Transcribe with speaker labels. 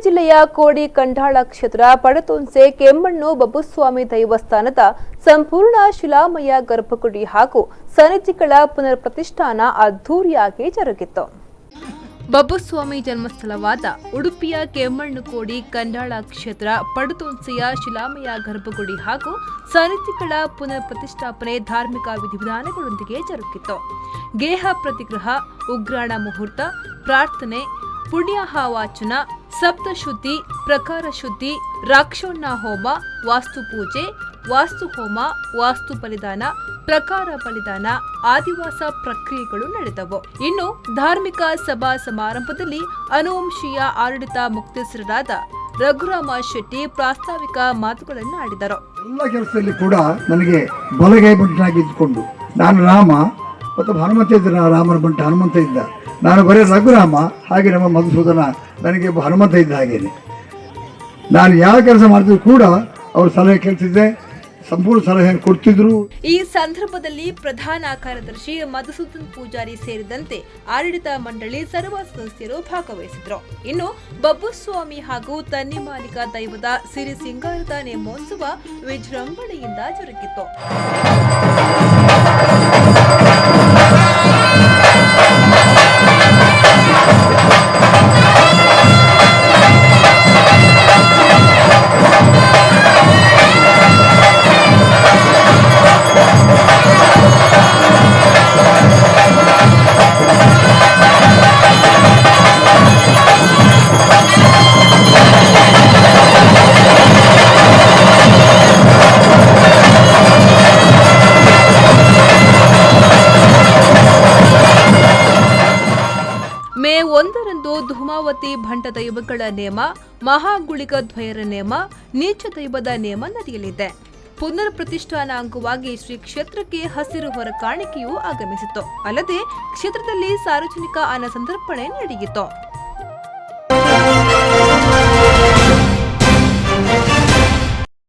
Speaker 1: ಜಿಲ್ಲೆಯ ಕೋಡಿ ಕಂಠಾಳ ಕ್ಷೇತ್ರ ಪಡತೊನ್ಸೆ ಕೆಮ್ಮಣ್ಣು ಬಬ್ಬುಸ್ವಾಮಿ ದೈವಸ್ಥಾನದ ಸಂಪೂರ್ಣ ಶಿಲಾಮಯ ಗರ್ಭಗುಡಿ ಹಾಗೂ ಸನ್ನಿಧಿಗಳ ಪುನರ್ ಪ್ರತಿಷ್ಠಾನ ಅದ್ದೂರಿಯಾಗಿ ಜರುಗಿತು. ಬಬ್ಬುಸ್ವಾಮಿ ಜನ್ಮಸ್ಥಳವಾದ ಉಡುಪಿಯ ಕೆಮ್ಮಣ್ಣು ಕೋಡಿ ಕಂಠಾಳ ಕ್ಷೇತ್ರ ಪಡತೊನ್ಸೆಯ ಶಿಲಾಮಯ ಗರ್ಭಗುಡಿ ಹಾಗೂ ಸನ್ನಿಧಿಗಳ ಪುನರ್ ಪ್ರತಿಷ್ಠಾಪನೆ ಧಾರ್ಮಿಕ ವಿಧಿವಿಧಾನಗಳೊಂದಿಗೆ ಜರುಗಿತು. ಗೇಹ ಪ್ರತಿಗ್ರಹ, ಉಗ್ರಾಣ ಮುಹೂರ್ತ, ಪ್ರಾರ್ಥನೆ, ಪುಣ್ಯಾಹವಾಚನ, ಸಪ್ತಶುದ್ಧಿ, ಪ್ರಕಾರ ಶುದ್ಧಿ, ರಾಕ್ಷೋಣ ಹೋಮ, ವಾಸ್ತು ಪೂಜೆ, ವಾಸ್ತು ಹೋಮ, ವಾಸ್ತು ಬಲಿದಾನ, ಪ್ರಕಾರ ಬಲಿದಾನ, ಆದಿವಾಸ ಪ್ರಕ್ರಿಯೆಗಳು ನಡೆದವು. ಇನ್ನು ಧಾರ್ಮಿಕ ಸಭಾ ಸಮಾರಂಭದಲ್ಲಿ ಅನುವಂಶೀಯ ಆಡಳಿತ ಮುಕ್ತೇಸರರಾದ ರಘುರಾಮ ಶೆಟ್ಟಿ ಪ್ರಾಸ್ತಾವಿಕ ಮಾತುಗಳನ್ನು ಆಡಿದರು.
Speaker 2: ಎಲ್ಲ ಕೆಲಸದಲ್ಲಿ ಕೂಡ ನನಗೆ ಬಲಗೈ ಬಂಟನಾಗಿದ್ದುಕೊಂಡು ನಾನು ರಾಮ ಮತ್ತು ಹನುಮಂತ ಇದ್ದ, ರಾಮನ ಬಂಟ ಹನುಮಂತ ಇದ್ದ, ನಾನು ಬರೀ ರಘುರಾಮ, ಹಾಗೆ ನಮ್ಮ ಮಧುಸೂದನ ನನಗೆ ಹನುಮಂತ ಇದ್ದ ಹಾಗೇನೆ. ನಾನು ಯಾವ ಕೆಲಸ ಮಾಡ್ತಿದ್ರು ಕೂಡ ಅವರು ಸಲಹೆ ಕೇಳ್ತಿದ್ದೆ, ಸಂಪೂರ್ಣ ಸಲಹೆ ಕೊಡ್ತಿದ್ರು.
Speaker 1: ಈ ಸಂದರ್ಭದಲ್ಲಿ ಪ್ರಧಾನ ಕಾರ್ಯದರ್ಶಿ ಮಧುಸೂದನ್ ಪೂಜಾರಿ ಸೇರಿದಂತೆ ಆಡಳಿತ ಮಂಡಳಿ ಸರ್ವ ಸದಸ್ಯರು ಭಾಗವಹಿಸಿದ್ರು. ಇನ್ನು ಬಬ್ಬುಸ್ವಾಮಿ ಹಾಗೂ ತನ್ನಿ ಮಾಲೀಕ ದೈವದ ಸಿರಿ ಸಿಂಗಾರದ ನೇಮೋತ್ಸವ ವಿಜೃಂಭಣೆಯಿಂದ ಜರುಗಿತು. ಮೇ 1ರಂದು ಧೂಮಾವತಿ ಭಂಟ ದೈವಗಳ ನೇಮ, ಮಹಾಗುಳಿಗ ದ್ವಯರ ನೇಮ, ನೀಚ ದೈವದ ನೇಮ ನಡೆಯಲಿದೆ. ಪುನರ್ ಪ್ರತಿಷ್ಠಾನ ಅಂಗವಾಗಿ ಶ್ರೀ ಕ್ಷೇತ್ರಕ್ಕೆ ಹಸಿರು ಹೊರ ಕಾಣಿಕೆಯೂ ಆಗಮಿಸಿತು. ಅಲ್ಲದೆ ಕ್ಷೇತ್ರದಲ್ಲಿ ಸಾರ್ವಜನಿಕ ಅನ್ನ ಸಂತರ್ಪಣೆ ನಡೆಯಿತು.